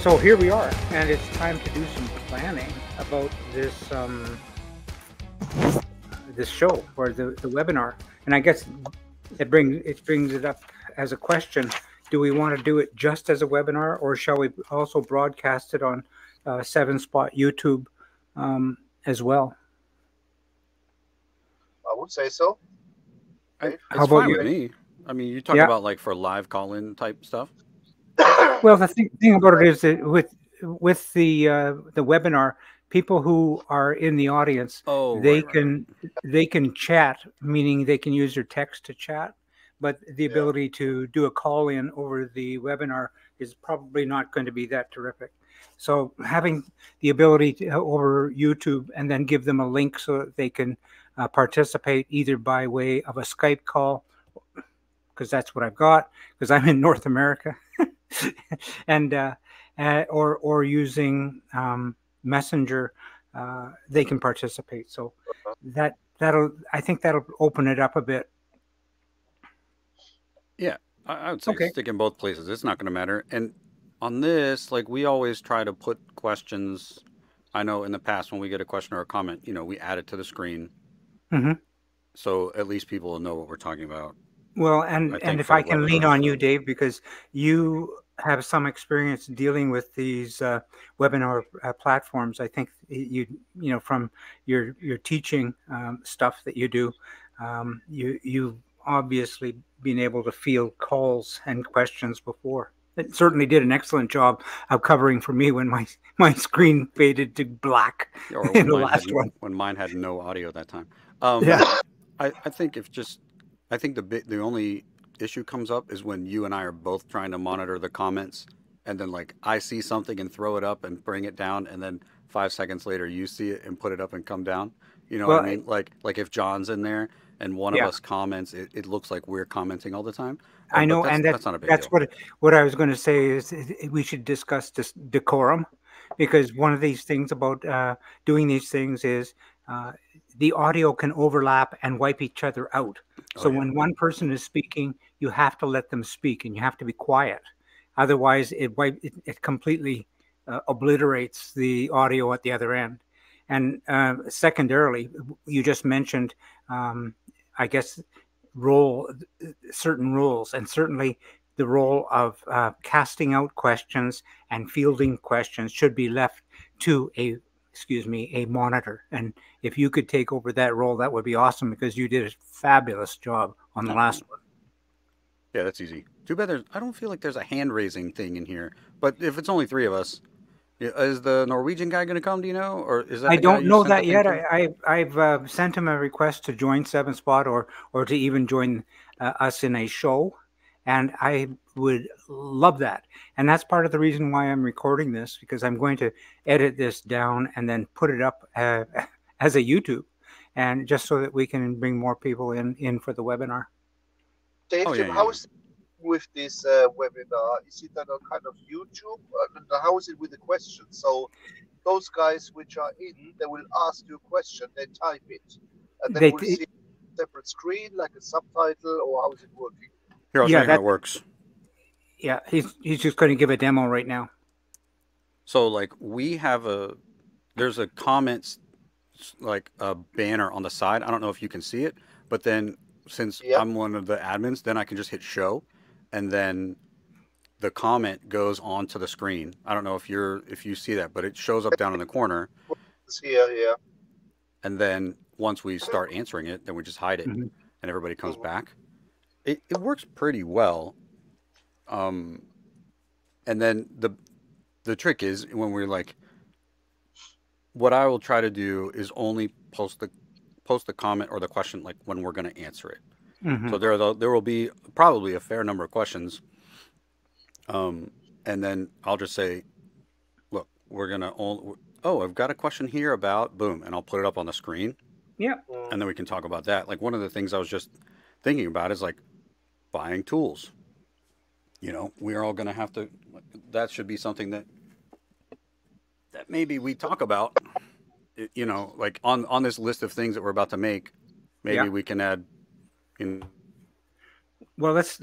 So here we are, and it's time to do some planning about this show or the webinar. And I guess it brings it up as a question: do we want to do it just as a webinar, or shall we also broadcast it on 7-Spot YouTube as well? I would say so. It's How about fine you? with me. I mean, you talk Yeah. about like for live call-in type stuff. Well, the thing about it is that with the webinar, people who are in the audience, Oh, they right. can chat, meaning they can use their text to chat, but the Yeah. ability to do a call in over the webinar is probably not going to be that terrific. So having the ability to, over YouTube, and then give them a link so that they can participate either by way of a Skype call, because that's what I've got, because I'm in North America. And or using Messenger, they can participate. So I think that'll open it up a bit. Yeah, I would say Okay. stick in both places. It's not going to matter. And on this, like we always try to put questions. I know in the past when we get a question or a comment, we add it to the screen, Hmm. so at least people will know what we're talking about. Well, I and think if for I the can lean webinars. on you, Dave, because you have some experience dealing with these webinar platforms. I think from your teaching stuff that you do, you've obviously been able to field calls and questions before. It certainly did an excellent job of covering for me when my screen faded to black Or in the last one. when mine had no audio that time. Yeah. I think I think the only issue comes up is when you and I are both trying to monitor the comments, and then like I see something and throw it up and bring it down, and then 5 seconds later you see it and put it up and come down. You know what I Well, mean? Like if John's in there and one of yeah. us comments, it looks like we're commenting all the time. I But know, and that's not a big that's deal. what I was going to say is we should discuss this decorum, because one of these things about doing these things is uh, the audio can overlap and wipe each other out. Oh So yeah. when one person is speaking, you have to let them speak, and you have to be quiet. Otherwise, it completely obliterates the audio at the other end. And secondarily, you just mentioned, I guess, role certain rules, and certainly the role of casting out questions and fielding questions should be left to a monitor. And if you could take over that role, that would be awesome, because you did a fabulous job on the Oh, last one. yeah, that's easy. Too bad I don't feel like there's a hand raising thing in here. But if it's only three of us, yeah, is the Norwegian guy going to come? Do you know, or is that I the guy don't you know sent the that thing yet. to? I've sent him a request to join 7-Spot, or to even join us in a show, and I would love that. And that's part of the reason why I'm recording this, because I'm going to edit this down and then put it up as a YouTube, and just so that we can bring more people in for the webinar. Dave, Oh yeah, how yeah. is it with this webinar? Is it on a kind of YouTube? How is it with the questions? So those guys which are in, they will ask you a question, they type it, and then They, we'll see a separate screen, like a subtitle, or how is it working? Here, I'll show yeah, you how that it works. yeah. He's just going to give a demo right now. So like there's a comments like a banner on the side. I don't know if you can see it, but then since Yeah. I'm one of the admins, then I can just hit show, and then the comment goes onto the screen. I don't know if you see that, but it shows up down in the corner, It's here, yeah. and then once we start answering it, then we just hide it, Mhm. and everybody comes Mhm. back. It works pretty well. Um, and then the trick is when we're like, what I will try to do is only post the comment or the question like when we're going to answer it. So Mhm. there will be probably a fair number of questions, um, and then I'll just say, look, we're gonna oh, I've got a question here about boom, and I'll put it up on the screen, Yeah. Mm. and then we can talk about that. Like one of the things I was just thinking about is like buying tools. We're all gonna have to. That should be something that maybe we talk about. Like on this list of things that we're about to make, Yeah. maybe we can add. You Well, let's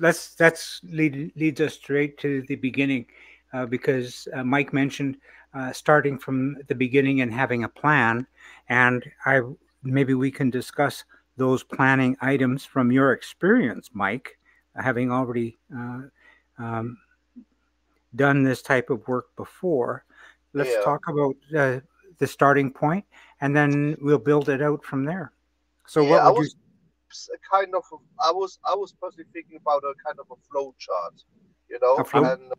leads us straight to the beginning. because Mike mentioned starting from the beginning and having a plan. And maybe we can discuss those planning items from your experience, Mike, having already um, done this type of work before. Let's Yeah. talk about the starting point, and then we'll build it out from there. So, Yeah, what I would you? was kind of I was personally thinking about a kind of a flow chart, A float? and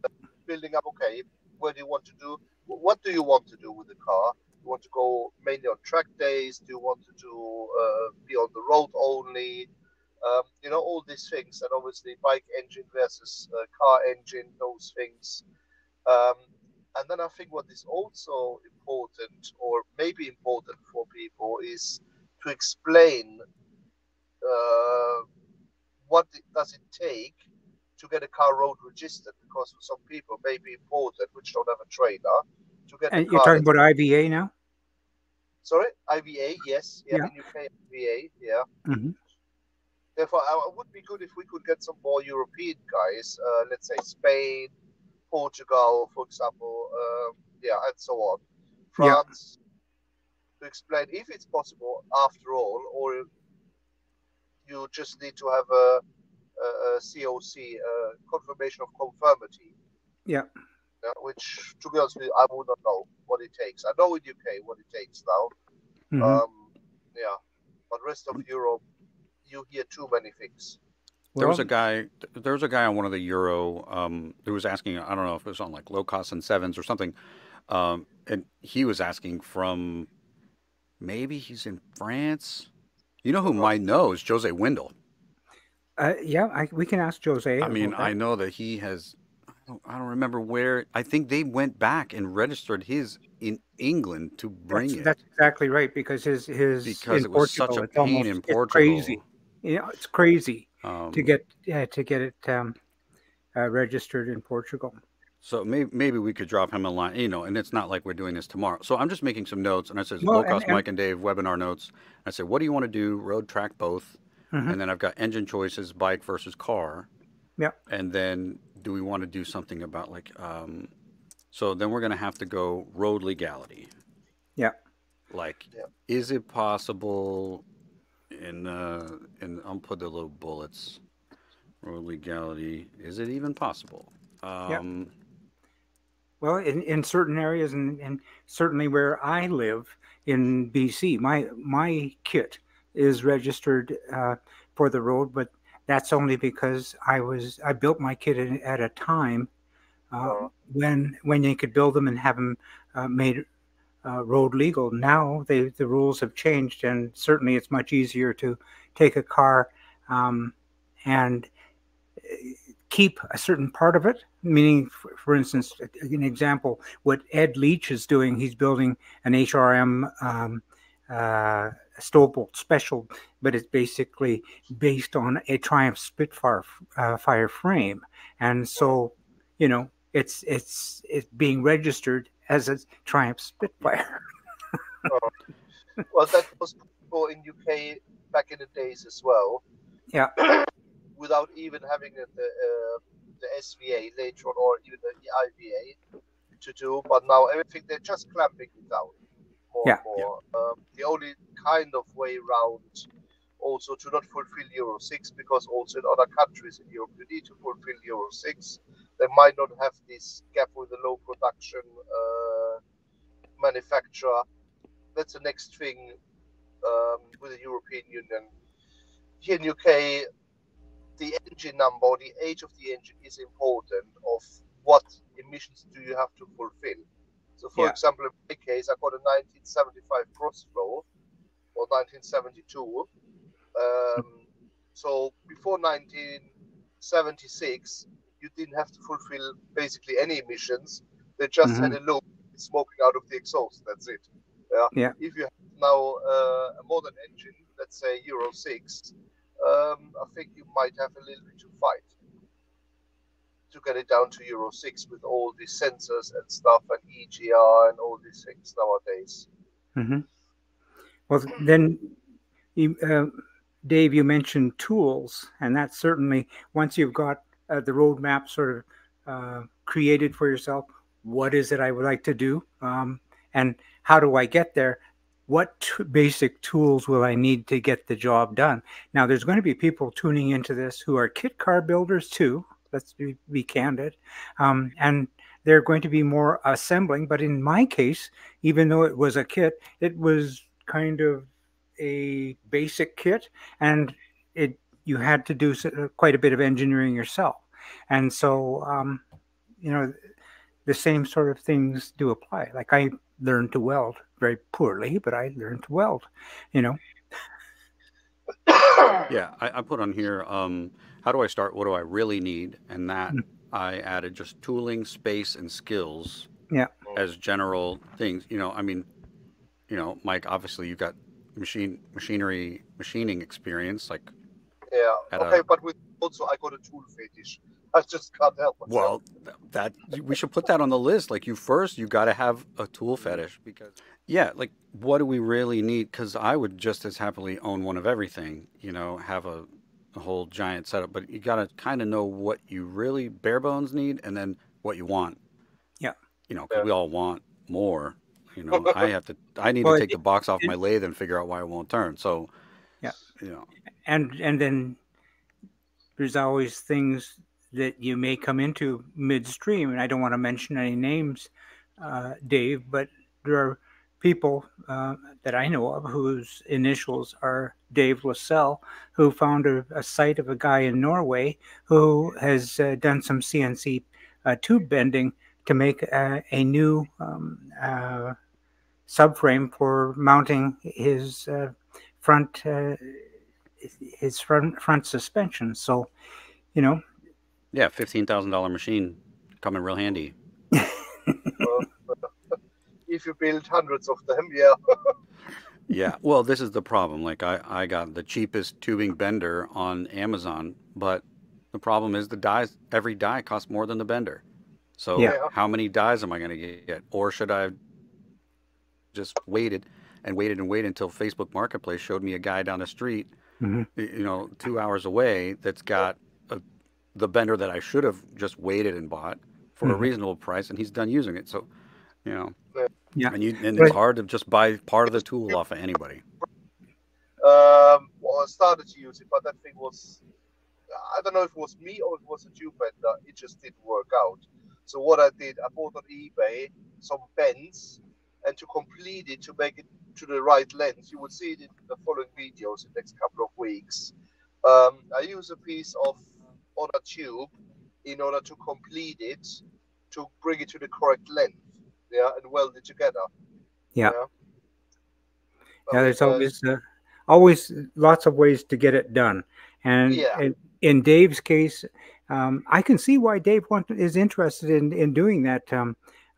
building up. Okay, what do you want to do? What do you want to do with the car? You want to go mainly on track days? Do you want to do be on the road only? All these things, and obviously bike engine versus car engine, those things. Um, and then I think what is also important, or maybe important for people, is to explain uh, what does it take to get a car road registered, because for some people may be important which don't have a trailer to get the And you're car talking that's about IVA now? sorry, IVA, yes, yeah, Yeah. in UK IVA, yeah. Hmm. Therefore it would be good if we could get some more European guys, let's say Spain, Portugal, for example, yeah, and so on, Yeah. France, to explain if it's possible after all, or you just need to have a COC, confirmation of conformity, Yeah. which, to be honest with you, I would not know what it takes. I know in UK what it takes now. Hmm. Yeah, but rest of Europe, you hear too many things. There was a Well, guy. There was a guy on one of the Euro who was asking. I don't know if it was on like low cost and sevens or something. And he was asking from maybe he's in France. You know who Uh-huh. might know is Jose Windle. yeah, we can ask Jose I mean, about I that. know that he has. I don't remember where. I think they went back and registered his in England to bring That's it exactly right, because his because in it was such Portugal, a pain in it's crazy. Portugal. It's crazy Um, to get it registered in Portugal. So maybe we could drop him a line, and it's not like we're doing this tomorrow. So I'm just making some notes, and I says Well, low cost Mike and Dave webinar notes. I said, what do you want to do? Road, track, both, mhm, and then I've got engine choices, bike versus car, yeah, and then do we want to do something about like, so then we're gonna have to go road legality. yeah, Like, Yeah. is it possible in I'll put the little bullets. Road legality. Is it even possible? yeah. Um, Well, in certain areas, and certainly where I live in BC, my kit is registered for the road, but that's only because I built my kit at a time uh, Uh, when you could build them and have them made road legal. Now the rules have changed, and certainly it's much easier to take a car um, and keep a certain part of it. Meaning, for instance, an example, what Ed Leach is doing, he's building an HRM Stowbolt Special, but it's basically based on a Triumph Spitfire fire frame, and uh, so it's being registered as a Triumph yeah. Spitfire. uh. Well, that was possible in UK back in the days as well, Yeah. without even having the SVA later on, or even the IVA to do. But now everything, they're just clamping it down more Yeah. and Yeah. more. The only kind of way around also to not fulfill Euro 6, because also in other countries in Europe you need to fulfill Euro 6. They might not have this gap with the low production manufacturer. That's the next thing with the European Union. Here in UK, the engine number or the age of the engine is important of what emissions do you have to fulfill. So, for Yeah. example, in my case, I got a 1975 Crossflow or 1972. So before 1976, you didn't have to fulfill basically any emissions. They just had Hmm. a look smoking out of the exhaust. That's it. Yeah. Yeah. If you have now a modern engine, let's say Euro 6, I think you might have a little bit to fight to get it down to Euro 6 with all these sensors and stuff and EGR and all these things nowadays. Hmm. Well, then, you, Dave, you mentioned tools, and that's certainly once you've got the roadmap sort of created for yourself, what is it I would like to do, and how do I get there? What basic tools will I need to get the job done? Now, there's going to be people tuning into this who are kit car builders too. Let's be candid, and they're going to be more assembling. But in my case, even though it was a kit, it was kind of a basic kit, and it you had to do quite a bit of engineering yourself. And so, you know, the same sort of things do apply. Like I learned to weld very poorly, but I learned to weld, you know. Yeah, I put on here, how do I start? What do I really need? And that I added just tooling, space, and skills Yeah. as general things. I mean, Mike, obviously you've got machining experience, like Yeah. at Okay, a but with also I got a tool fetish. I just can't help myself. well, that we should put that on the list. Like you got to have a tool fetish because yeah, like what do we really need? Because I would just as happily own one of everything. Have a whole giant setup, but you got to kind of know what you really bare bones need and then what you want. Yeah. Because Yeah. we all want more. I need to Well, take the box off it, my lathe and figure out why it won't turn. So, yeah. you know, And then there's always things that you may come into midstream, and I don't want to mention any names, Dave, but there are people that I know of whose initials are Dave Lassell, who found a site of a guy in Norway who has done some CNC tube bending to make a new subframe for mounting front his front suspension. So, you know, yeah, $15,000 machine coming real handy. Uh, if you build hundreds of them, yeah. Yeah, well, this is the problem. Like I got the cheapest tubing bender on Amazon, but the problem is the dies, every die costs more than the bender. yeah, So Yeah. how many dies am I going to get? Or should I have just waited and waited until Facebook Marketplace showed me a guy down the street, hmm 2 hours away that's got the bender that I should have just waited and bought for a hmm reasonable price, and he's done using it. So, you know, Yeah. yeah. and it's But hard to just buy part of the tool off of anybody. Well, I started to use it, but that thing was, I don't know if it was me or if it was a tube bender. It just didn't work out. So what I did, I bought on eBay some bends, and to complete it, to make it to the right length, you will see it in the following videos in the next couple of weeks. I use a piece of on a tube in order to complete it, to bring it to the correct length, yeah, and weld it together. yeah, Yeah, I yeah. mean, There's always lots of ways to get it done, and, yeah, and in Dave's case, I can see why Dave is interested in doing that.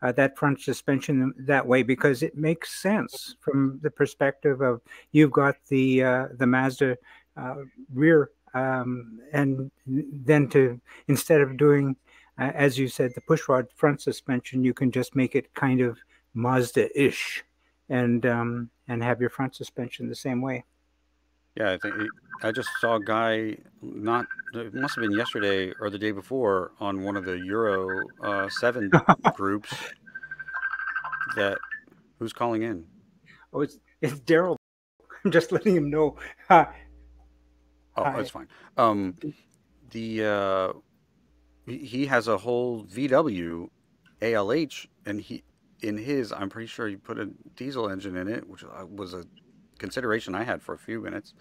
That front suspension that way because it makes sense from the perspective of you've got the Mazda uh, rear and then to instead of doing as you said the pushrod front suspension you can just make it kind of Mazda-ish and have your front suspension the same way. Yeah, I just saw a guy not it must have been yesterday or the day before on one of the Euro 7 groups that who's calling in. Oh, it's Daryl. I'm just letting him know. Hi. Oh, Hi. that's fine. The he has a whole VW ALH, and in his I'm pretty sure he put a diesel engine in it, which was a consideration I had for a few minutes.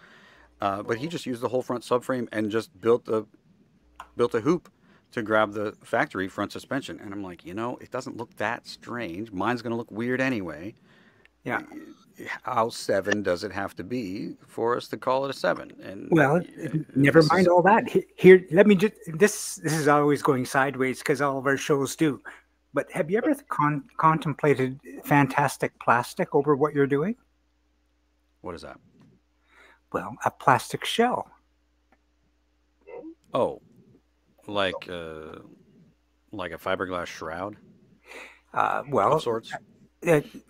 But he just used the whole front subframe and just built a hoop to grab the factory front suspension. And I'm like, it doesn't look that strange. Mine's going to look weird anyway. Yeah. How 7 does it have to be for us to call it a 7? And Well, never this mind is all that. Here, let me just. This is always going sideways because all of our shows do. But have you ever contemplated fantastic plastic over what you're doing? what is that? Well, a plastic shell. Oh, like like a fiberglass shroud of Well, sorts.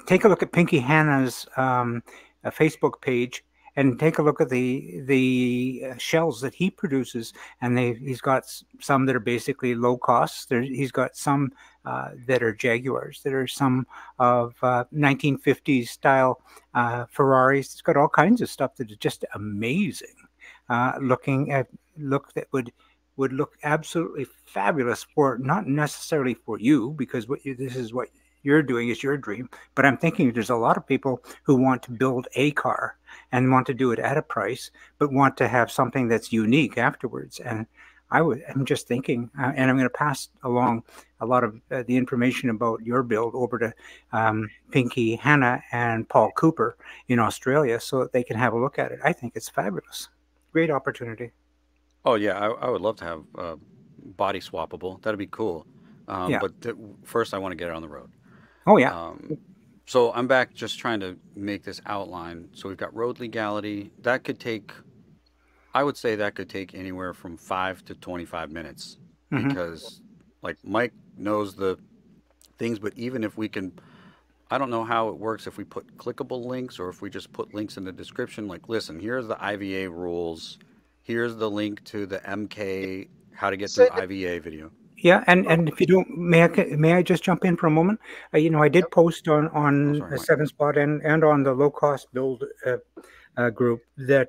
take a look at Pinky Hannah's Facebook page, and take a look at the shells that he produces, and he's got some that are basically low cost. He's got some that are Jaguars. There are some of 1950s style Ferraris. It's got all kinds of stuff that is just amazing. Look that would look absolutely fabulous for, not necessarily for you, because this is what you're doing is your dream, but I'm thinking there's a lot of people who want to build a car and want to do it at a price, but want to have something that's unique afterwards. And I'm just thinking, and I'm going to pass along a lot of the information about your build over to Pinky, Hannah, and Paul Cooper in Australia so that they can have a look at it. I think it's fabulous. Great opportunity. Oh yeah, I would love to have body swappable. That'd be cool. Yeah. But first, I want to get it on the road. Oh, yeah. So I'm back just trying to make this outline. So we've got road legality. That could take, I would say that could take anywhere from 5 to 25 minutes Mm-hmm. because, like, Mike knows the things, but even if we can, I don't know how it works if we put clickable links or if we just put links in the description. Like, listen, here's the IVA rules. Here's the link to the MK, how to get through Send it. IVA video. Yeah, and if you don't, may I just jump in for a moment? I did Yep. post Oh, on sorry, a Mike. Seven Spot and on the low cost build group that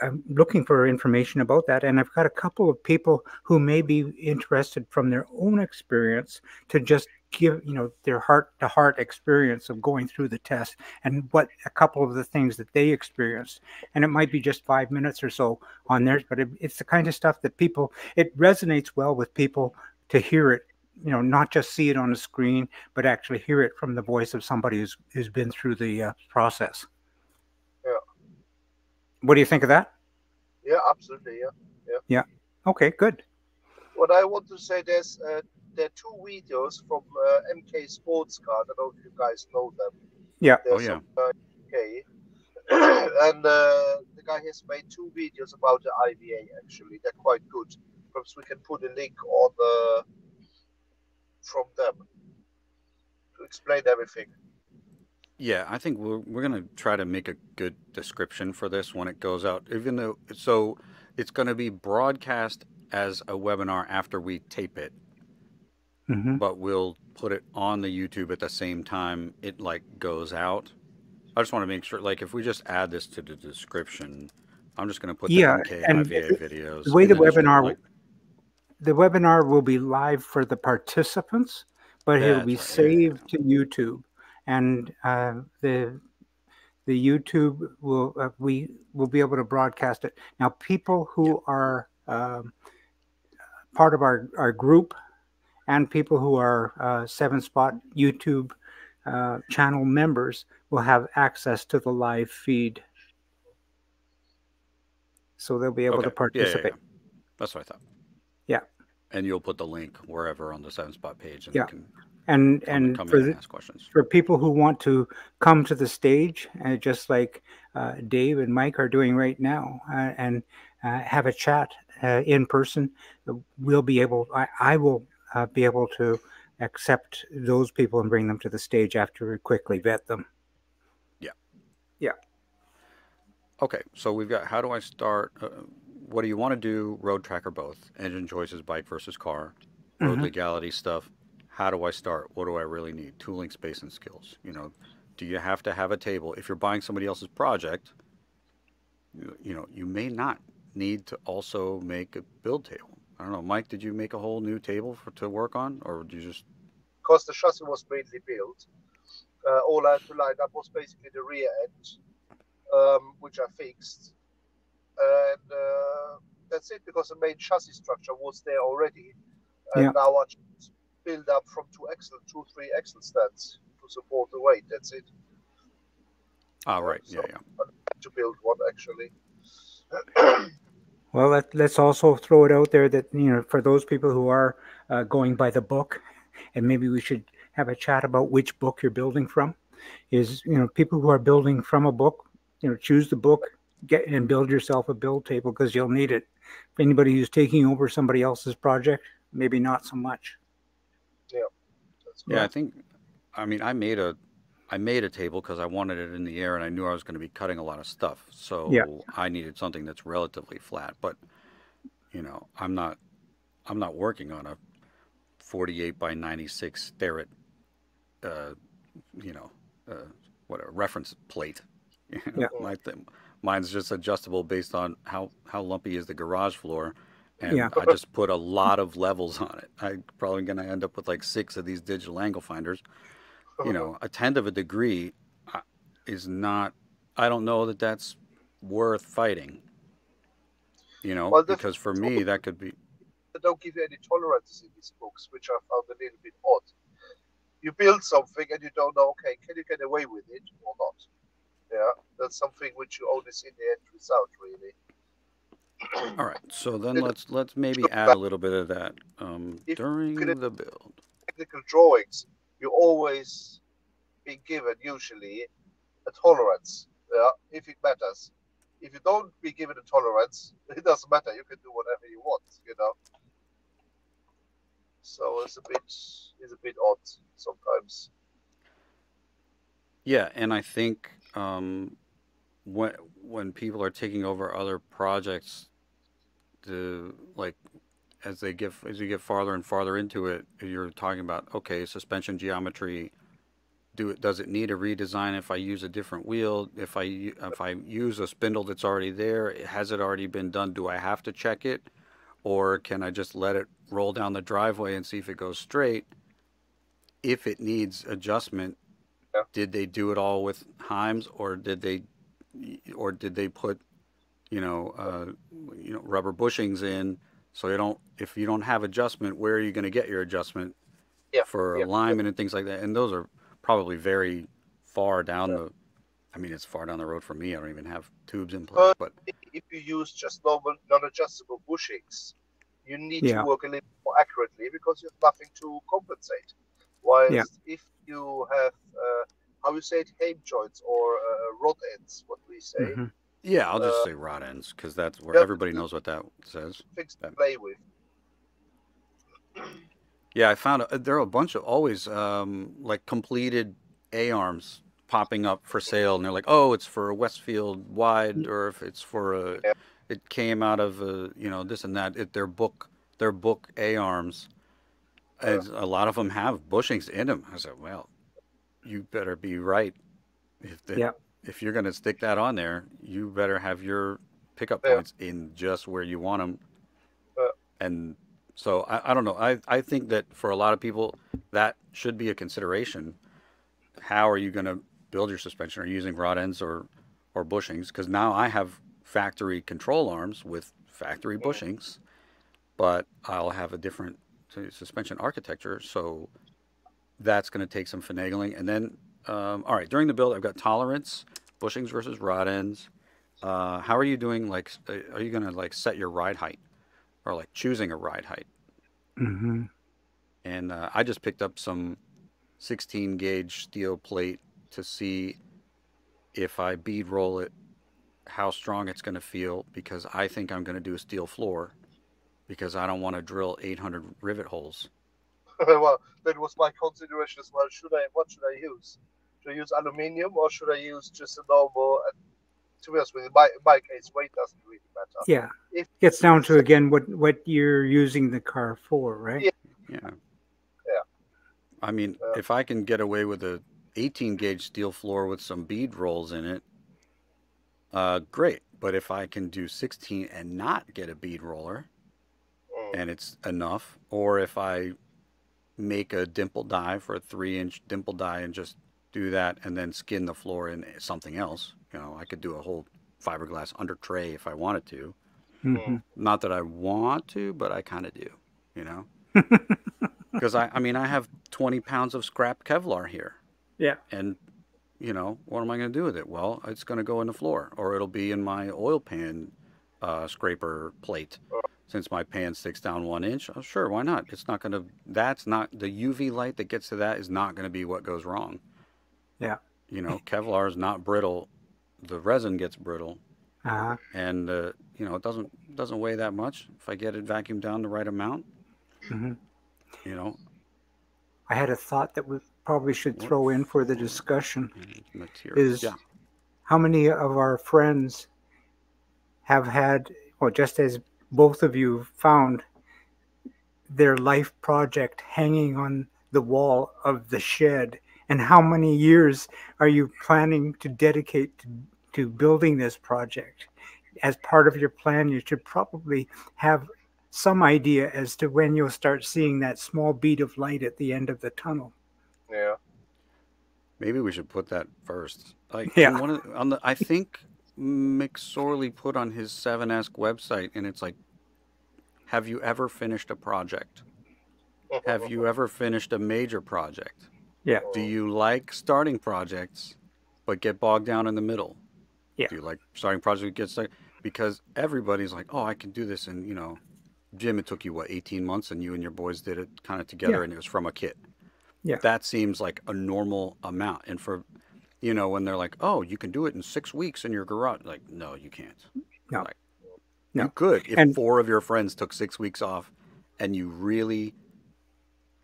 I'm looking for information about that, and I've got a couple of people who may be interested from their own experience to just give their heart to heart experience of going through the test and what a couple of the things that they experienced. And it might be just 5 minutes or so on theirs, but it's the kind of stuff that it resonates well with people to hear it, not just see it on the screen, but actually hear it from the voice of somebody who's been through the process. Yeah. What do you think of that? Yeah, absolutely. Yeah. Yeah. Yeah. Okay, good. What I want to say, there are two videos from MK Sports Car. I don't know if you guys know them. Yeah. Oh, There's yeah. some UK, and the guy has made two videos about the IVA. Actually, they're quite good. Perhaps we can put a link on from them to explain everything. Yeah, I think we're gonna try to make a good description for this when it goes out. Even though so it's gonna be broadcast as a webinar after we tape it, Mm-hmm. but we'll put it on the YouTube at the same time it like goes out. I just want to make sure, like, if we just add this to the description, I'm just gonna put the Yeah, MK and IVA the videos way in the description. Like, the webinar will be live for the participants, but it'll be that's right. Yeah, yeah, saved to YouTube, and the YouTube we will be able to broadcast it. Now, people yeah. who are part of our group and people who are Seven Spot YouTube channel members will have access to the live feed, so they'll be able to Okay. Yeah, yeah, participate. yeah. That's what I thought. Yeah, And you'll put the link wherever on the Seven Spot page, and they yeah, can and come in and ask questions. for people who want to come to the stage, just like Dave and Mike are doing right now, and have a chat in person, we'll be able. I will be able to accept those people and bring them to the stage after we quickly vet them. Yeah. Yeah. Okay, so we've got how do I start? What do you want to do? Road track or both? Engine choices, bike versus car, road Hmm. legality stuff. How do I start? What do I really need? Tooling, space, and skills. Do you have to have a table? If you're buying somebody else's project, you may not need to also make a build table. I don't know, Mike. Did you make a whole new table to work on, or did you just? Because the chassis was mainly built, all I had to line up was basically the rear end, which I fixed, and that's it. Because the main chassis structure was there already, and Yeah. now I just build up from two, three axle stands to support the weight. That's it. Ah, Yeah, right. so Yeah, yeah. I had to build one actually. Well, let's also throw it out there that for those people who are going by the book, and maybe we should have a chat about which book you're building from. Is people who are building from a book, choose the book, get and build yourself a build table because you'll need it. If anybody who's taking over somebody else's project, maybe not so much. Yeah, that's Yeah, Yeah. I think. I mean, I made a I made a table because I wanted it in the air and I knew I was going to be cutting a lot of stuff. Yeah. So I needed something that's relatively flat. But I'm not working on a 48 by 96 Starrett, uh, you know, uh, what a reference plate. Yeah. Mm. Mine's just adjustable based on how lumpy is the garage floor, Yeah. and I just put a lot of levels on it. I probably gonna end up with like six of these digital angle finders. A tenth of a degree uh, is not. I don't know that that's worth fighting. Well, the thing Because for is me also that could be. they don't give you any tolerances in these books, which I found a little bit odd. You build something and you don't know, okay, can you get away with it or not? Yeah, that's something which you only see in the end result, really. All right, so then They let's maybe don't add back. a little bit of that If you look at during the build. technical drawings, you always be given usually a tolerance, yeah, if it matters. If you don't be given a tolerance, it doesn't matter. You can do whatever you want. So it's a bit odd sometimes. Yeah, and I think when when people are taking over other projects, the like as you get farther and farther into it, you're talking about okay, suspension geometry. Does it need a redesign if I use a different wheel? If I use a spindle that's already there, has it already been done? Do I have to check it, or can I just let it roll down the driveway and see if it goes straight? If it needs adjustment, Yeah, did they do it all with Heims, or did they put you know uh, rubber bushings in? So you don't if you don't have adjustment, where are you going to get your adjustment yeah, for yeah, yeah. alignment and things like that? And those are probably very far down Yeah. the. I mean, it's far down the road for me. I don't even have tubes in place, But but if you use just normal non-adjustable bushings, you need to Yeah. work a little more accurately because you have nothing to compensate. Yeah. Whilst if you have, how you say it, hame joints or rod ends, what we say, Hmm. yeah, I'll just uh, say rod ends because that's where you have everybody little knows what that says. things to That play with. Yeah, I found there are a bunch of always like completed A arms popping up for sale, and they're like, oh, it's for a Westfield wide, or if it's for a, Yeah, it came out of this and that. Their book A arms, uh, and a lot of them have bushings in them. I said, well, you better be right if that Yeah. if you're gonna stick that on there, you better have your pickup yeah, points in just where you want them. uh, And so I don't know. I think that for a lot of people, that should be a consideration. How are you going to build your suspension? Are you using rod ends or bushings? Because now I have factory control arms with factory mm, bushings, but I'll have a different suspension architecture. So that's going to take some finagling. And then, all right, during the build, I've got tolerance, bushings versus rod ends. How are you doing? Like, are you going to like set your ride height or like choosing a ride height? Hmm. And I just picked up some 16 gauge steel plate to see if I bead roll it, how strong it's going to feel, because I think I'm going to do a steel floor because I don't want to drill 800 rivet holes. well, that was my consideration as well. What should I use? Should I use aluminium or should I use just a normal? And to be honest with you, in my case, weight doesn't really matter. Yeah. If Gets you down use, to again what you're using the car for, right? yeah, Yeah. yeah, I mean, uh, if I can get away with a 18 gauge steel floor with some bead rolls in it, great. But if I can do 16 and not get a bead roller mm, and it's enough, or if I make a dimple die for a 3-inch dimple die and just do that and then skin the floor in something else. I could do a whole fiberglass under tray if I wanted to. Hmm. mm. Not that I want to, but I kind of do, you know? Because I mean, I have 20 pounds of scrap Kevlar here. Yeah. And, what am I going to do with it? Well, it's going to go in the floor or it'll be in my oil pan scraper plate. Since my pan sticks down 1 inch, oh, sure, why not? It's not going to, that's not, the UV light that gets to that is not going to be what goes wrong. Yeah. Kevlar is not brittle. The resin gets brittle. Uh-huh. And, it doesn't weigh that much if I get it vacuumed down the right amount, Hmm. you know. I had a thought probably should throw in for the discussion Materials. is Yeah. how many of our friends have had, well, just as both of you found, their life project hanging on the wall of the shed? And how many years are you planning to dedicate to building this project? As part of your plan, you should probably have some idea as to when you'll start seeing that small bead of light at the end of the tunnel. Yeah. Maybe we should put that first. Like Yeah, in one of on the I think McSorley put on his 7 Ask website, and it's like, have you ever finished a project? Have you ever finished a major project? yeah, Do you like starting projects but get bogged down in the middle? yeah, Do you like starting projects that get stuck? Because everybody's like, oh, I can do this. And, Jim, it took you, what, 18 months, and you and your boys did it kind of yeah, together, and it was from a kit. yeah. That seems like a normal amount. And for, when they're like, oh, you can do it in 6 weeks in your garage. Like, no, you can't. No, Like, you no. could if And 4 of your friends took 6 weeks off and you really,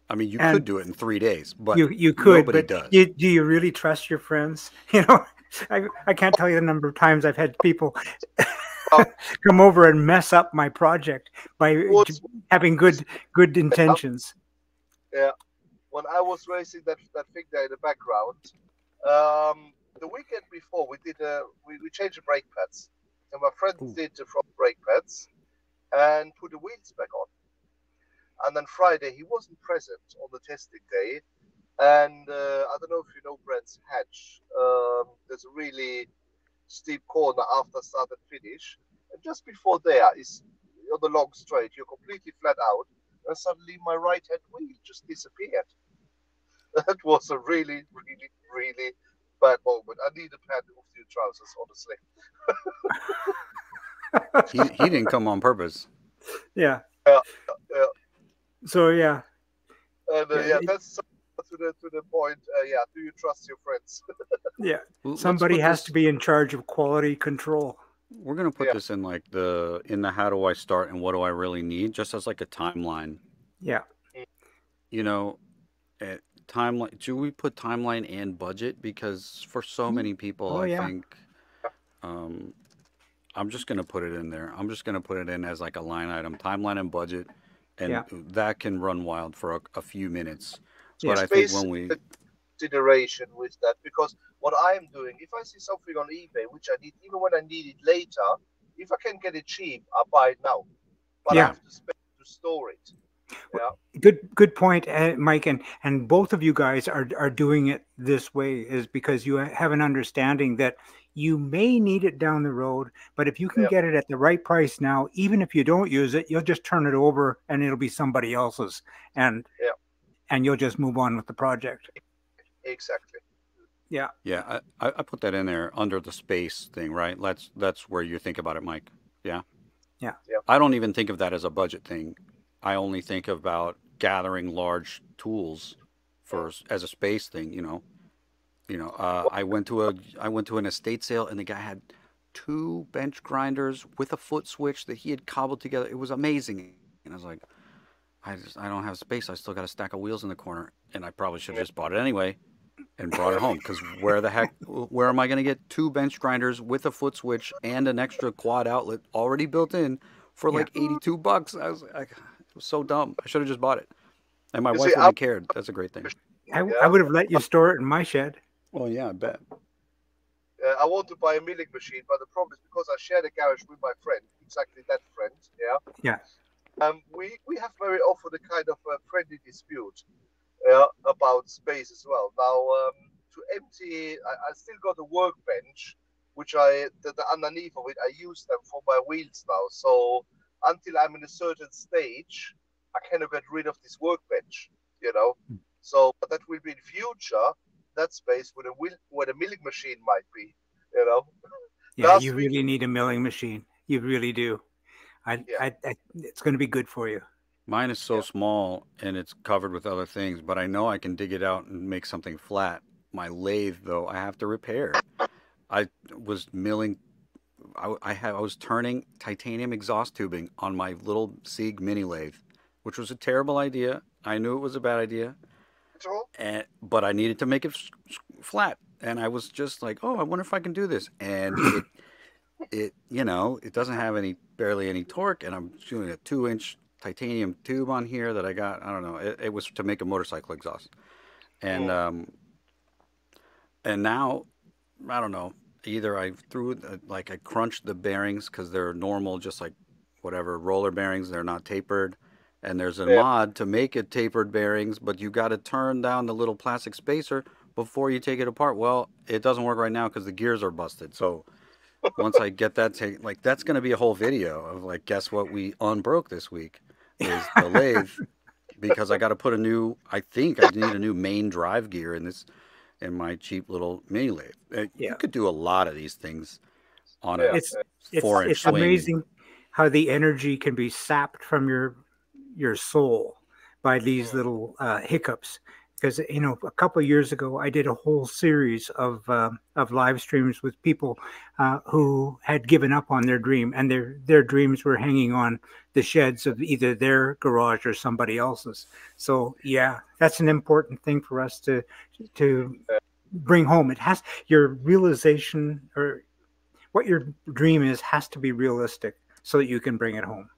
I mean, you could and do it in 3 days, but you could, nobody but does. do you really trust your friends? I can't tell you the number of times I've had people Well, come over and mess up my project by what's having good intentions. yeah, when I was racing that thing there in the background, the weekend before we changed the brake pads, and my friend Ooh. did the front brake pads and put the wheels back on. And then Friday he wasn't present on the testing day, and I don't know if you know Brands Hatch. There's a really steep corner after start and finish, and just before there is on the long straight. You're completely flat out, and suddenly my right hand wheel just disappeared. That was a really, really, really bad moment. I need a pair of new trousers, honestly. He didn't come on purpose. Yeah. Yeah, yeah, So yeah, and yeah, yeah, that's to the point. Yeah, do you trust your friends? yeah. Let's Somebody put has to this. be in charge of quality control. We're gonna put Yeah, this in like the how do I start and what do I really need, just as like a timeline. Yeah. mm, You know, timeline. Do we put timeline and budget? Because for so many people, Oh I yeah. think um, I'm just gonna put it in there. I'm just gonna put it in as like a line item, timeline and budget, and Yeah. that can run wild for a few minutes. But Yeah. it's I think when basically we, consideration with that because what I'm doing, if I see something on eBay which I need, even when I need it later, if I can get it cheap, I buy it now. But I Yeah. have to spend to store it. Yeah, Good point, Mike, and both of you guys are doing it this way is because you have an understanding that you may need it down the road, but if you can yeah, get it at the right price now, even if you don't use it, you'll just turn it over and it'll be somebody else's, and yeah, and you'll just move on with the project. exactly. Yeah, yeah, I put that in there under the space thing, right? That's where you think about it, Mike. Yeah. yeah, Yeah, I don't even think of that as a budget thing. I only think about gathering large tools mm, for as a space thing. well, I went to an estate sale, and the guy had two bench grinders with a foot switch that he had cobbled together. It was amazing, and I was like, I don't have space. I still got a stack of wheels in the corner, and I probably should have yeah, just bought it anyway and brought yeah, it home. Because where am I going to get two bench grinders with a foot switch and an extra quad outlet already built in for yeah. like $82? I was like, it was so dumb. I should have just bought it, and my you see, wife wouldn't have cared. That's a great thing. I yeah, would have let you store it in my shed. Well, yeah, I bet. I want to buy a milling machine, but the problem is because I share the garage with my friend, exactly that friend. Yeah, Yeah, we have very often a kind of a friendly dispute about space as well. Now, to empty, I still got a workbench, which the underneath of it, I use them for my wheels now. So until I'm in a certain stage, I cannot get rid of this workbench, you know. So, but that will be in future, that space where the milling machine might be, you know. yeah. You Last week, really need a milling machine. You really do. yeah, It's going to be good for you. Mine is so yeah, small and it's covered with other things, but I know I can dig it out and make something flat. My lathe, though, I have to repair. I was milling. I was turning titanium exhaust tubing on my little Sieg mini lathe, which was a terrible idea. I knew it was a bad idea, petrol? but I needed to make it flat, and I was just like, oh, I wonder if I can do this, and it doesn't have barely any torque, and I'm doing a 2-inch titanium tube on here that I got. I don't know. It was to make a motorcycle exhaust, and Mm, now I don't know. Either I threw like I crunched the bearings because they're normal, just like whatever roller bearings. They're not tapered, and there's a yeah. mod to make it tapered bearings, but you got to turn down the little plastic spacer before you take it apart. Well, it doesn't work right now because the gears are busted. So once I get that like that's gonna be a whole video of like guess what we unbroke this week is the lathe because I got to put a new. I think I need a new main drive gear in my cheap little mini lathe. You Yeah. could do a lot of these things on a Yeah. It's it's 4-inch it's swing. amazing how the energy can be sapped from your soul by these Mm, little hiccups. Because a couple of years ago, I did a whole series of live streams with people who had given up on their dream, and their dreams were hanging on the sheds of either their garage or somebody else's. So yeah, that's an important thing for us to yeah. bring home. It has your realization or what your dream is has to be realistic so that you can bring it home.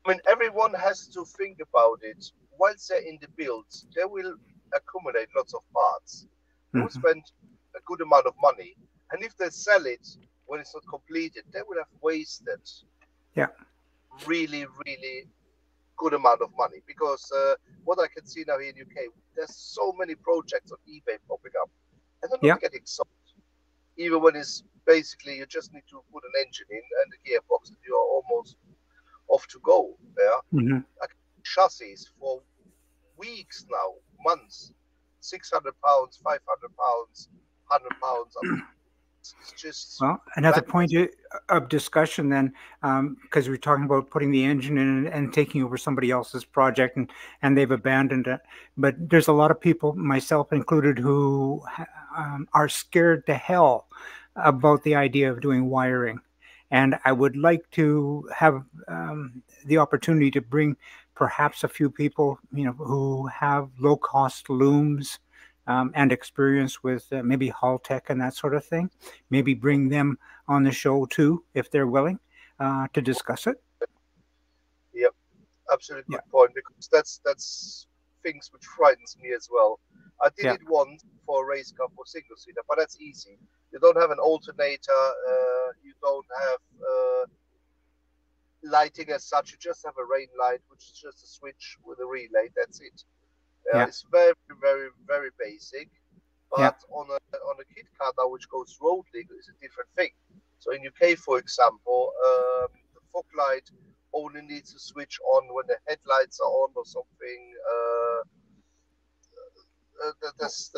I mean, everyone has to think about it. Once they're in the build, they will accumulate lots of parts. They will Hmm. spend a good amount of money. And if they sell it when it's not completed, they will have wasted Yeah. really, really good amount of money. Because what I can see now here in UK, there's so many projects on eBay popping up, and they're Yeah. not getting sold. Even when it's basically you just need to put an engine in and a gearbox, and you're almost off to go. Yeah, Hmm. like chassis for weeks now, months, £600, £500, £100. I mean, it's just Well, another madness. point of discussion then, because we're talking about putting the engine in and taking over somebody else's project, and they've abandoned it. But there's a lot of people, myself included, who are scared to hell about the idea of doing wiring. And I would like to have the opportunity to bring perhaps a few people, who have low cost looms and experience with maybe Hull Tech and that sort of thing. Maybe bring them on the show too, if they're willing to discuss it. Yep, absolutely Yeah, good point because that's things which frightens me as well. I did yeah, it once for a race car for single seater, but that's easy. You don't have an alternator. You don't have lighting as such. You just have a rain light, which is just a switch with a relay. That's it. yeah, It's very, very, very basic. yeah. But on a kit car now, which goes road legal, is a different thing. So in UK, for example, the fog light only needs to switch on when the headlights are on or something.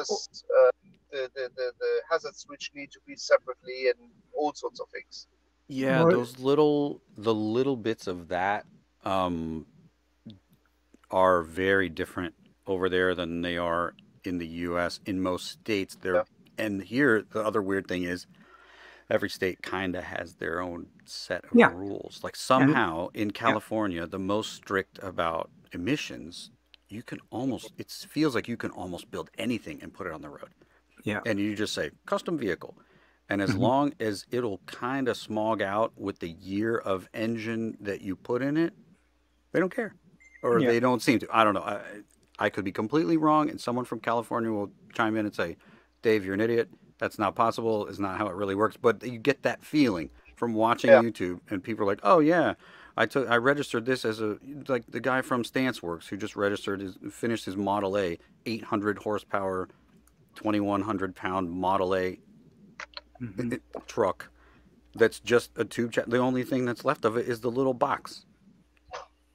Oh, The hazard switch need to be separately and all sorts of things. Yeah, well, the little bits of that um, are very different over there than they are in the U.S. In most states, Yeah, and here the other weird thing is every state kind of has their own set of yeah, rules. Like and somehow in yeah, California, the most strict about emissions, you can almost, it feels like you can almost build anything and put it on the road. yeah, And you just say custom vehicle. And as hmm, long as it'll kind of smog out with the year of engine that you put in it, they don't care. Or yeah, they don't seem to. I don't know. I could be completely wrong, and someone from California will chime in and say, Dave, you're an idiot. That's not possible. It's not how it really works. But you get that feeling from watching yeah, YouTube, and people are like, oh, yeah. I registered this as like the guy from Stance Works who just finished his Model A 800 horsepower 2,100 pound Model A hmm, truck that's just a tube. The only thing that's left of it is the little box,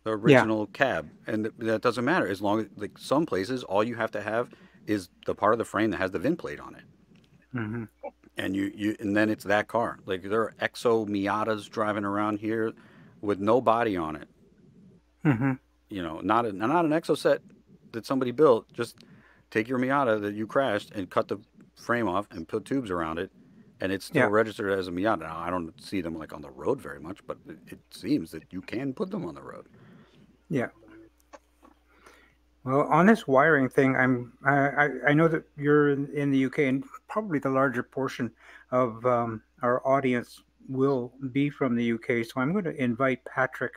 the yeah, original cab, and that doesn't matter as long as like some places all you have to have is the part of the frame that has the VIN plate on it, hmm, and and then it's that car. Like there are Exo Miatas driving around here with no body on it. hmm, Not an Exo set that somebody built. Just take your Miata that you crashed and cut the frame off and put tubes around it, and it's still yeah, registered as a Miata. Now, I don't see them like on the road very much, but it seems that you can put them on the road. yeah. Well, on this wiring thing, I know that you're in the UK, and probably the larger portion of our audience will be from the UK. So I'm going to invite Patrick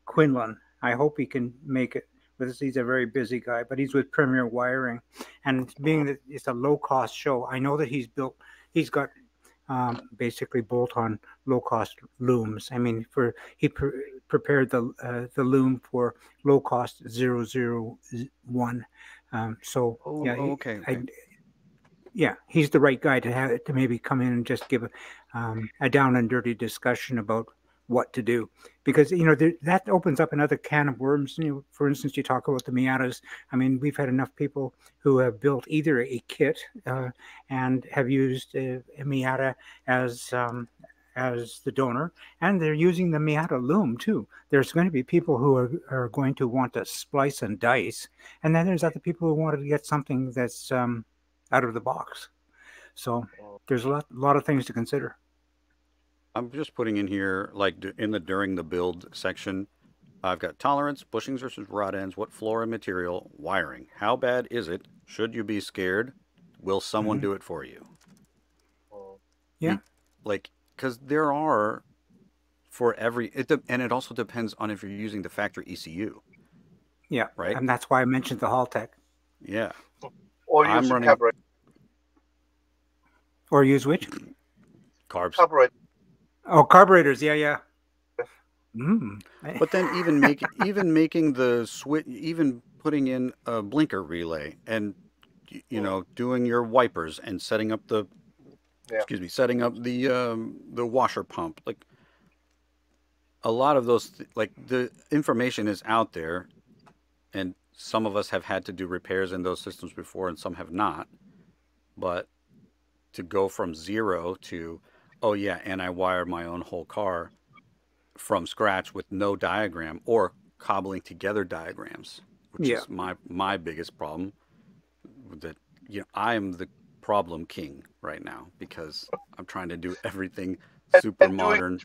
Quinlan. I hope he can make it with us. He's a very busy guy, but he's with Premier Wiring, and being that it's a low cost show, I know that he's got basically bolt-on low-cost looms. I mean, prepared the loom for low-cost 001. So Oh, yeah, oh, okay, okay. he's the right guy to have to maybe come in and just give a down and dirty discussion about what to do, because that opens up another can of worms. For instance, you talk about the Miatas. I mean, we've had enough people who have built either a kit and have used a Miata as the donor, and they're using the Miata loom too. There's going to be people who are going to want to splice and dice, and then there's other people who wanted to get something that's out of the box. So there's a lot of things to consider. I'm just putting in here, like in the during the build section, I've got tolerance, bushings versus rod ends, what floor and material, wiring. How bad is it? Should you be scared? Will someone Hmm. do it for you? Mm. Yeah, Be, like, because there are for every, and it also depends on if you're using the factory ECU, yeah, right? and that's why I mentioned the Haltech. Yeah. Or I'm use a running Or use which? carbs. carburetor. Oh, carburetors. Yeah, yeah. Mm. But then even making the switch, even putting in a blinker relay and Mm. doing your wipers and setting up the Yeah. excuse me, setting up the washer pump. Like a lot of those like the information is out there, and some of us have had to do repairs in those systems before and some have not. But to go from zero to, oh yeah, and I wired my own whole car from scratch with no diagram or cobbling together diagrams, which Yeah. is my biggest problem. That I'm the problem king right now because I'm trying to do everything super And doing modern.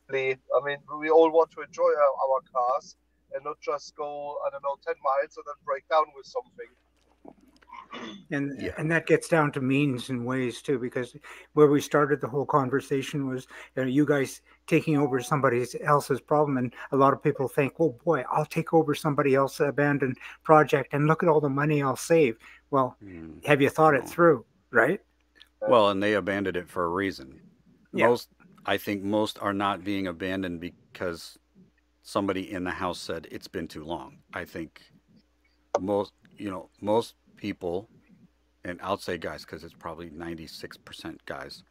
it, I mean, we all want to enjoy our cars and not just go, I don't know, 10 miles and then break down with something. and Yeah. and that gets down to means and ways too, because where we started the whole conversation was you guys taking over somebody else's problem, and a lot of people think, oh boy, I'll take over somebody else's abandoned project and look at all the money I'll save. Well, Mm, have you thought it no. through, right? Uh, Well, and they abandoned it for a reason. Yeah, Most, I think most are not being abandoned because somebody in the house said it's been too long. I think most people, and I'll say guys because it's probably 96% guys.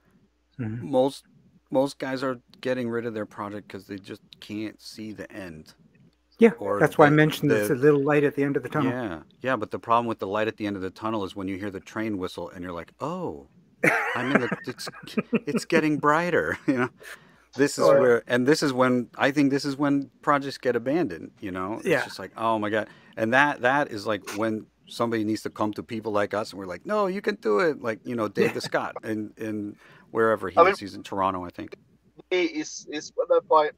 hmm, Most most guys are getting rid of their project because they just can't see the end, yeah, yeah. or that's why I mentioned it's a little light at the end of the tunnel. yeah. But the problem with the light at the end of the tunnel is when you hear the train whistle and you're like, oh, I'm in the it's getting brighter. This is Oh, yeah. Or where, and this is when I think this is when projects get abandoned. It's yeah, just like, oh my god, and that is like when somebody needs to come to people like us, and we're like, no, you can do it. Like Dave yeah, the Scott, and wherever I he mean, is, he's in Toronto, I think. me is when I buy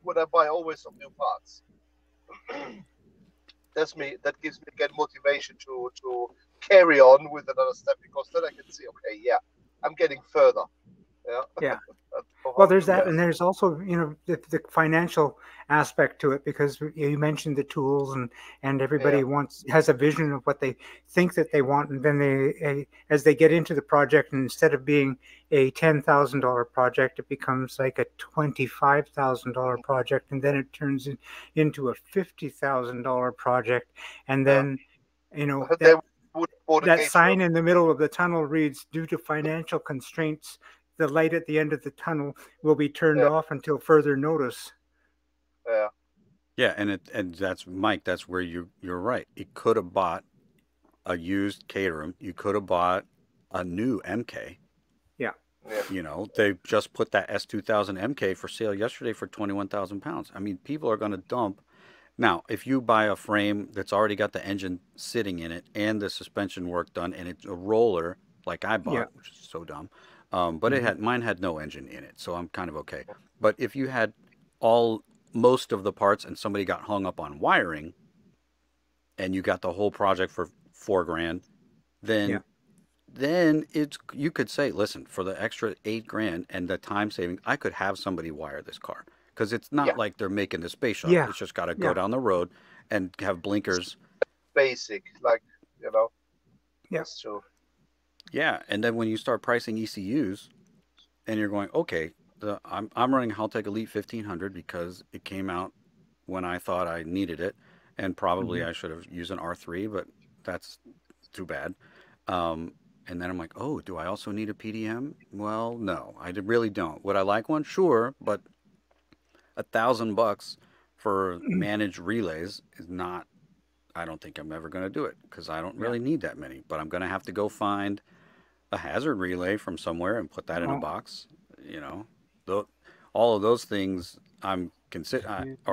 when I buy always some new parts. That gives me again motivation to carry on with another step because then I can see, okay, yeah, I'm getting further. Yeah. yeah. That's Well, how to there's do that, Yeah. and there's also the financial aspect to it, because you mentioned the tools, and it. Yeah. everybody has a vision of what they think that they want, and then as they get into the project, and instead of being a $10,000 project, it becomes like a $25,000 project, and then it turns into a $50,000 project, and Yeah. then you know They that would bought a that gauge for sign in the middle of the tunnel reads, due to financial constraints, the light at the end of the tunnel will be turned yeah, off until further notice. yeah, Yeah, and that's Mike. That's where you're right. You could have bought a used Caterham. You could have bought a new MK. Yeah. yeah, They just put that S2000 MK for sale yesterday for 21,000 pounds. I mean, people are going to dump. Now, if you buy a frame that's already got the engine sitting in it and the suspension work done, and it's a roller like I Yeah. bought, which is so dumb, but Hmm. mine had no engine in it, so I'm kind of okay. But if you had all most of the parts and somebody got hung up on wiring, and you got the whole project for 4 grand, Yeah. then it's you could say, listen, for the extra 8 grand and the time saving, I could have somebody wire this car because it's not Yeah, like they're making the space shuttle. Yeah. It's just got to go Yeah. down the road and have blinkers. basic, like, you know, Yeah. that's true. Yeah, and then when you start pricing ECUs, and you're going, okay, I'm running Haltech Elite 1500 because it came out when I thought I needed it, and probably Hmm. I should have used an R3, but that's too bad. Um, and then I'm like, oh, do I also need a PDM? Well, no, really don't. Would I like one? Sure, but $1,000 for managed relays is not. I don't think I'm ever going to do it because I don't Yeah. really need that many. But I'm going to have to go find a hazard relay from somewhere and put that in a Oh, box. You know, Tho- all of those things are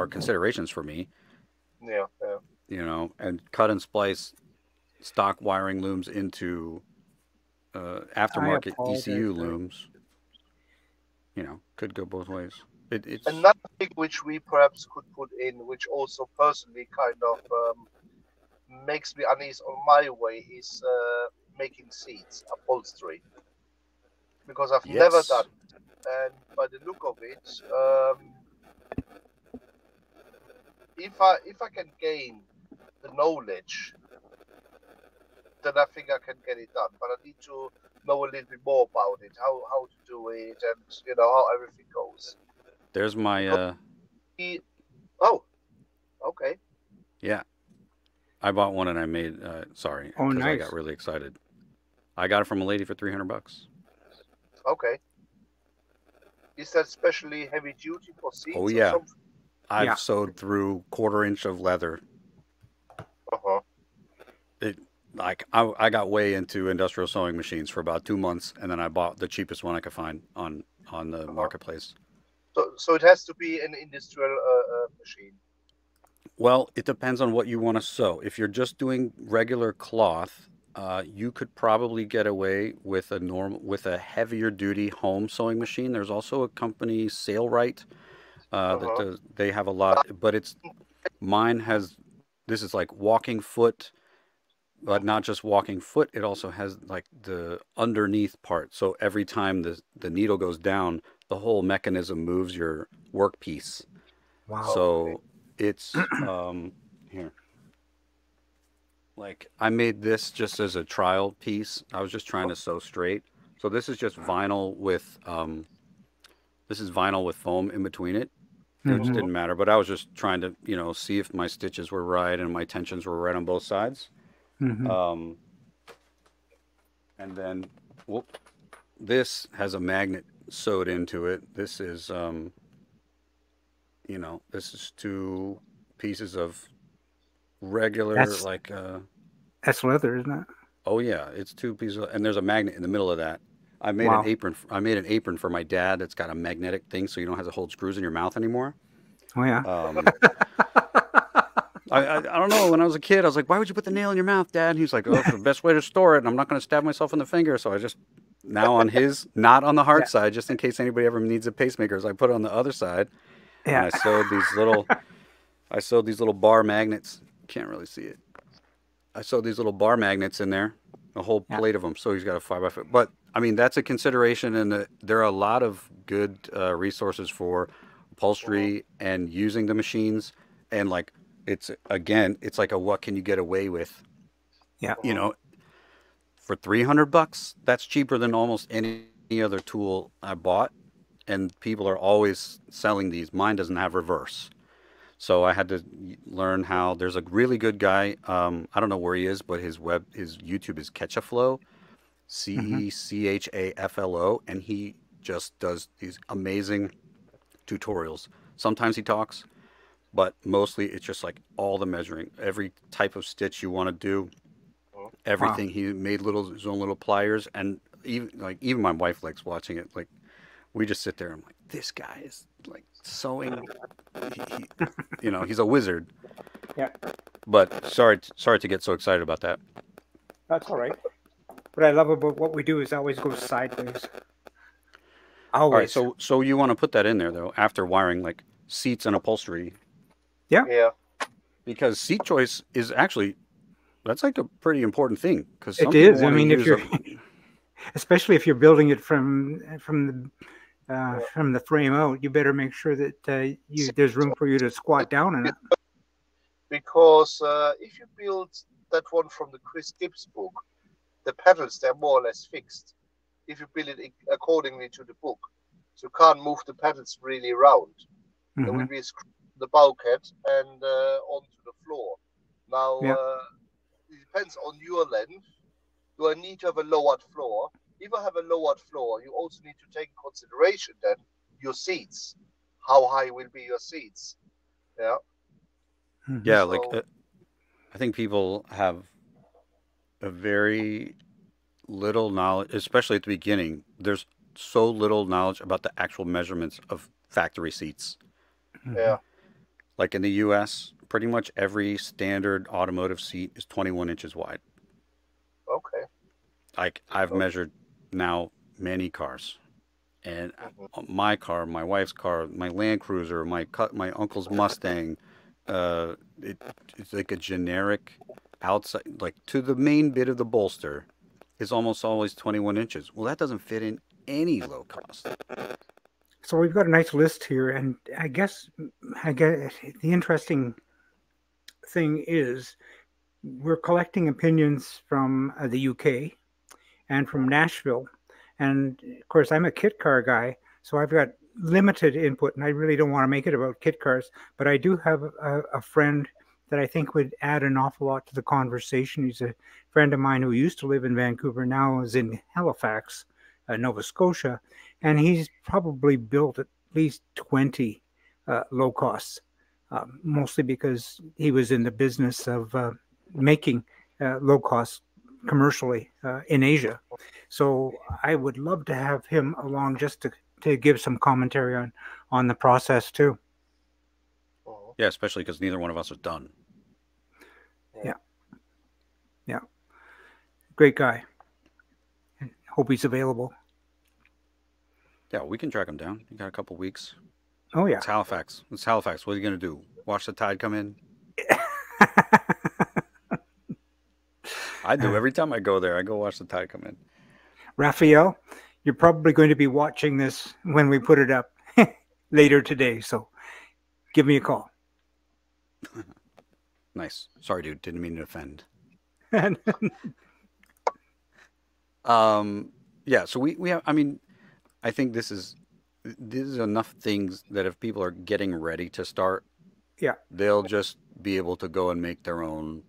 considerations for me. Yeah, yeah. You know, and cut and splice stock wiring looms into I aftermarket apologize ECU for it. looms. You know, could go both ways. It's Another thing which we perhaps could put in, which also personally kind of makes me uneasy on my way, is making seats, upholstery, because I've never done yes. it. And by the look of it, if I can gain the knowledge, then I think I can get it done. But I need to know a little bit more about it, how to do it, and you know how everything goes. There's my Because oh, okay, yeah. I bought one and I made sorry Oh, because I got nice. really excited. I got it from a lady for $300. okay. Is that especially heavy duty for Oh seats or yeah, something? I've Yeah. sewed through 1/4 inch of leather. Uh-huh. It like I got way into industrial sewing machines for about 2 months, and then I bought the cheapest one I could find on the Uh-huh. marketplace. So it has to be an industrial machine. Well, it depends on what you want to sew. If you're just doing regular cloth, you could probably get away with a heavier duty home sewing machine. There's also a company, Sailrite, that Uh-huh. does. They have a lot, but it's mine has. This is like walking foot, but not just walking foot. It also has like the underneath part. So every time the needle goes down, the whole mechanism moves your workpiece. Wow. Okay. So it's here. Like I made this just as a trial piece. I was just trying to sew straight. So this is just vinyl with this is vinyl with foam in between it. Which Hmm. Uh-huh. didn't matter, but I was just trying to, see if my stitches were right and my tensions were right on both sides. Hmm. Um, and then, whoop, this has a magnet sewed into it. This is 2 pieces of regular, That's like, that's leather, isn't it? oh yeah, it's 2 pieces, and there's a magnet in the middle of that. Wow. I made an apron for my dad that's got a magnetic thing, so you don't have to hold screws in your mouth anymore. Oh yeah. Um, I don't know. When I was a kid, I was like, "Why would you put the nail in your mouth, Dad?" And he's like, "Oh, it's the best way to store it, and I'm not going to stab myself in the finger." So I just now on his, not on the hard Yeah. side, just in case anybody ever needs a pacemaker, I put it on the other side, and Yeah. I sewed these little bar magnets. Can't really see it. I sewed these little bar magnets in there, a whole Yeah. plate of them. So he's got a 5x5. But I mean, that's a consideration, and there are a lot of good resources for Uh-huh. upholstery and using the machines. And like, it's like a what can you get away with? Yeah. You Uh-huh. know, for $300, that's cheaper than almost any other tool I bought. And people are always selling these. Mine doesn't have reverse. So I had to learn how. There's a really good guy. I don't know where he is, but his YouTube is Ketchaflow, Hmm. Cechaflo, and he just does these amazing tutorials. Sometimes he talks, but mostly it's just like all the measuring, every type of stitch you want to do, Uh-huh. Wow. everything. He made his own little pliers, and even my wife likes watching it. Like we just sit there and I'm like, this guy is like sewing. He, he's a wizard. Yeah. But sorry to get so excited about that. That's all right. What I love about what we do is always goes sideways. All right, Always. so you want to put that in there though after wiring like seats and upholstery. Yeah. Yeah. because seat choice is actually that's like a pretty important thing because It some people is. I want to mean, if use you're, a especially if you're building it Yeah. from the frame out, you better make sure that there's room for you to squat down in it. Because if you build that one from the Chris Gibbs book, the pedals they're more or less fixed. If you build it accordingly to the book, so you can't move the pedals really around. There Hmm. will be a screw in the bulkhead and onto the floor. Now Yeah. it depends on your length. Do I need to have a lowered floor? If I have a lowered floor, you also need to take in consideration then your seats. How high will be your seats? Yeah. Hmm. yeah, like So I think people have a very little knowledge, especially at the beginning. There's so little knowledge about the actual measurements of factory seats. Hmm. yeah. Like in the US, pretty much every standard automotive seat is 21 inches wide. Okay. Like I've measured now many cars, and Mhm. my car, my wife's car, my Land Cruiser, my uncle's Mustang, uh, it, it's like a generic outside, like to the main bit of the bolster is almost always 21 inches. Well, that doesn't fit in any low cost. So we've got a nice list here, and I guess the interesting thing is we're collecting opinions from the UK and from Nashville. And of course, I'm a kit car guy, so I've got limited input, and I really don't want to make it about kit cars. But I do have a friend that I think would add an awful lot to the conversation. He's a friend of mine who used to live in Vancouver, now is in Halifax, Nova Scotia, and he's probably built at least 20 low costs, mostly because he was in the business of making low cost commercially in Asia. So I would love to have him along just to give some commentary on the process too. Mhm. Yeah, especially because neither one of us is done. Yeah. Yeah, yeah, great guy. Hope he's available. Yeah, we can track him down. You got a couple weeks. Oh yeah. It's Halifax. It's Halifax. What are you gonna do? Watch the tide come in? I do every time I go there. I go watch the tide come in. Raphael, you're probably going to be watching this when we put it up later today. So give me a call. Nice. Sorry, dude. Didn't mean to offend. And Um, yeah. So we have. I mean, I think this is enough things that if people are getting ready to start, yeah, they'll just be able to go and make their own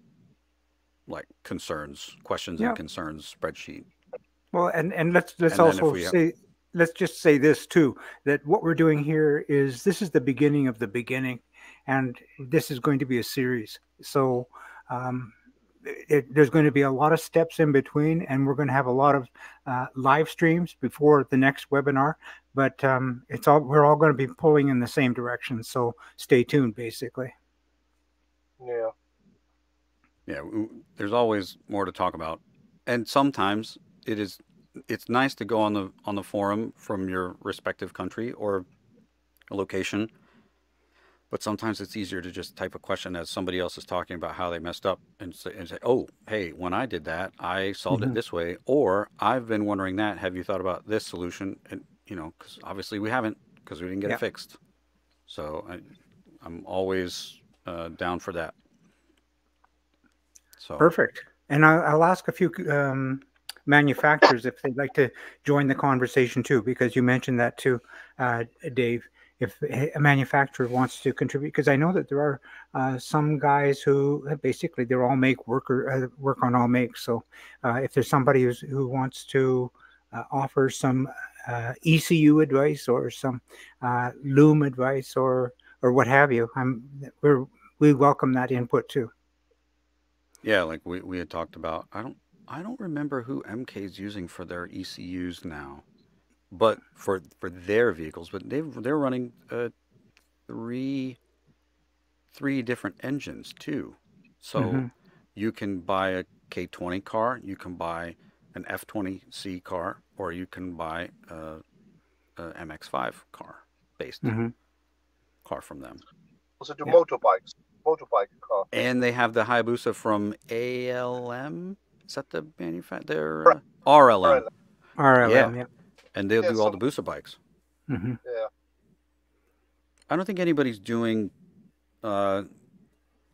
like concerns, questions and yeah. concerns spreadsheet. Well, and let's And then if also we have, say, let's just say this too, that what we're doing here is this is the beginning of the beginning, and this is going to be a series. So um, there's going to be a lot of steps in between, and we're going to have a lot of live streams before the next webinar. But it's all we're all going to be pulling in the same direction. So stay tuned, basically. Yeah. yeah, there's always more to talk about, and sometimes it is it's nice to go on the forum from your respective country or location. But sometimes it's easier to just type a question as somebody else is talking about how they messed up and say, oh, hey, when I did that, I solved it Hmm. this way. Or I've been wondering that. Have you thought about this solution? And, you know, because obviously we haven't because we didn't get it Yeah, fixed. So I'm always down for that. So, perfect. And I'll ask a few manufacturers if they'd like to join the conversation too, because you mentioned that too, Dave. If a manufacturer wants to contribute, because I know that there are some guys who basically they're all make work on all makes. So if there's somebody who wants to offer some ECU advice or some loom advice or what have you, we welcome that input too. yeah, like we had talked about. I don't remember who MK's using for their ECUs now, but for their vehicles, but they're running three three different engines too. So Hmm. you can buy a K20 car, you can buy an F20C car, or you can buy a MX5 car based Hmm. car from them. Also do Yeah. motorbikes. motorbike car. And they have the Hayabusa from ALM. Is that the manufacturer? Right. RLM. Yeah. RLM, yeah. And they'll Yeah, do all some the Busa bikes. Hmm. yeah. I don't think anybody's doing uh,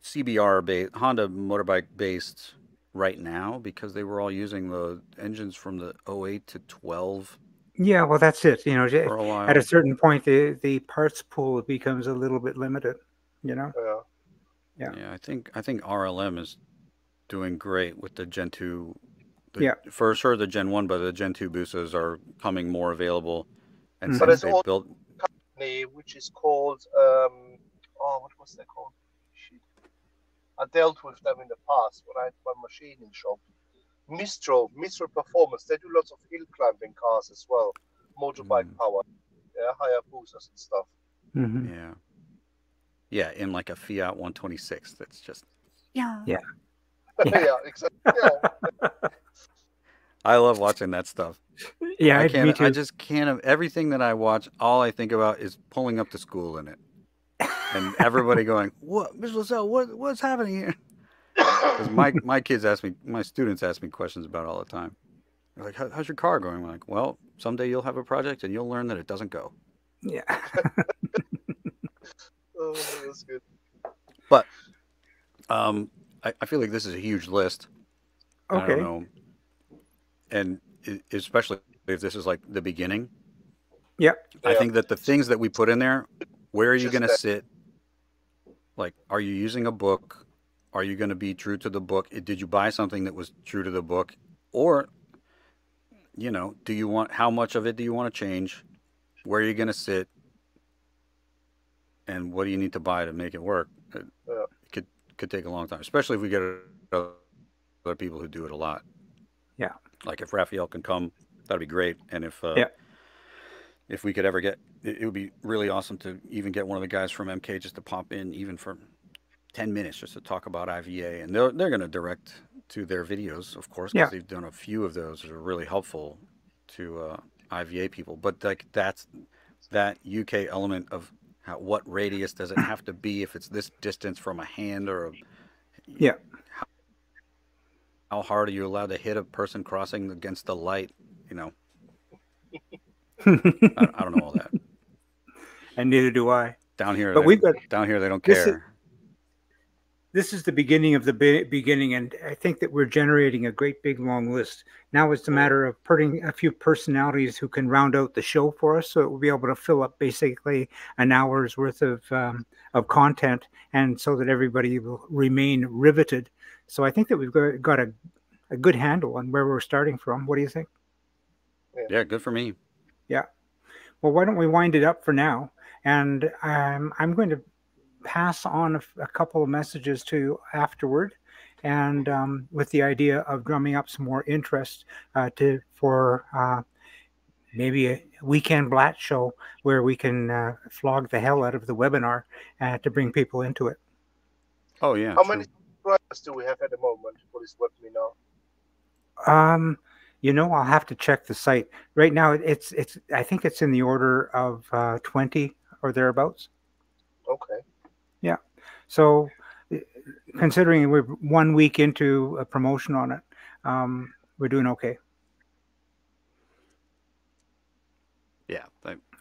CBR based, Honda motorbike based right now because they were all using the engines from the '08 to 12 Yeah, well, that's it. for a At a while. certain point, the parts pool becomes a little bit limited. You know? Yeah. Yeah, Yeah, I think RLM is doing great with the Gen 2. yeah. For sure the Gen 1, but the Gen 2 Busas are coming more available. And But Hmm. since there's they also built, a company which is called oh, what was that called? Shit. I dealt with them in the past when I had my machining shop. Mistral Performance. They do lots of hill climbing cars as well, motorbike mm, power, yeah, Hayabusas and stuff. Hmm. yeah, yeah, in like a Fiat 126, that's just, yeah. Yeah, yeah, Yeah, exactly. Yeah, I love watching that stuff. yeah. Me I too. just can't. Everything that I watch, all I think about is pulling up to school in it, and everybody going, "What, Miss Lassell? What's happening here?" Because my kids ask me, my students ask me questions about it all the time. They're like, "How's your car going?" I'm like, "Well, someday you'll have a project and you'll learn that it doesn't go." Yeah. oh, that's good. But um, I feel like this is a huge list. I don't Okay. know, and especially if this is like the beginning. Yeah. I Yeah, think that the things that we put in there, where are you going just to that. sit? Like, are you using a book? Are you going to be true to the book? Did you buy something that was true to the book? Or, do you want, how much of it do you want to change? Where are you going to sit? And what do you need to buy to make it work? Yeah, Could take a long time, especially if we get other people who do it a lot. Yeah. Like if Raphael can come, that'd be great. And Yeah. if we could ever get, it would be really awesome to even get one of the guys from MK just to pop in, even for 10 minutes, just to talk about IVA. And they're going to direct to their videos, of course, because Yeah. they've done a few of those that are really helpful to IVA people. But like that's that UK element of what radius does it have to be if it's this distance from a hand or Yeah. how hard are you allowed to hit a person crossing against the light? You know, I don't know all that. And neither do I. Down here, But we've got they don't this. care. This is the beginning of the beginning, and I think that we're generating a great big long list. Now it's a matter of putting a few personalities who can round out the show for us, so that we'll be able to fill up basically an hour's worth of content, and so that everybody will remain riveted. So I think that we've got a good handle on where we're starting from. What do you think? yeah. Yeah, good for me. Yeah. Well, why don't we wind it up for now? And I'm going to pass on a couple of messages to you afterward, and with the idea of drumming up some more interest for maybe a weekend Blatt show where we can flog the hell out of the webinar to bring people into it. Oh yeah, How true. many subscribers do we have at the moment for this webinar now? I'll have to check the site. Right now, it's I think it's in the order of 20 or thereabouts. Okay. Yeah. So, considering we're 1 week into a promotion on it, we're doing okay. Yeah,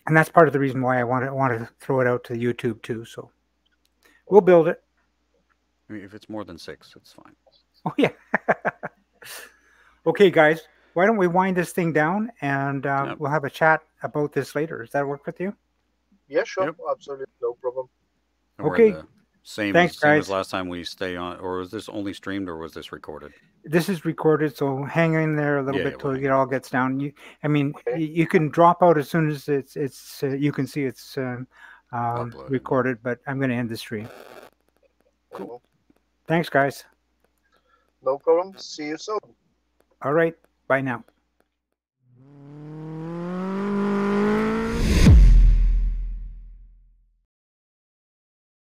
And that's part of the reason why I want to throw it out to YouTube too. So we'll build it. I mean, if it's more than 6, it's fine. Oh yeah. Okay, guys. Why don't we wind this thing down and Yep. we'll have a chat about this later. Does that work with you? Yeah, sure. Yep. Absolutely. No problem. And we're Okay. in the same Thanks, same guys. as last time. We stay on, or was this only streamed, or was this recorded? This is recorded, so hang in there a little Yeah, bit we'll till hang it all gets down. Okay. You can drop out as soon as it's you can see it's Uploaded. recorded. But I'm going to end the stream. Cool. Thanks, guys. No problem. See you soon. All right. Bye now.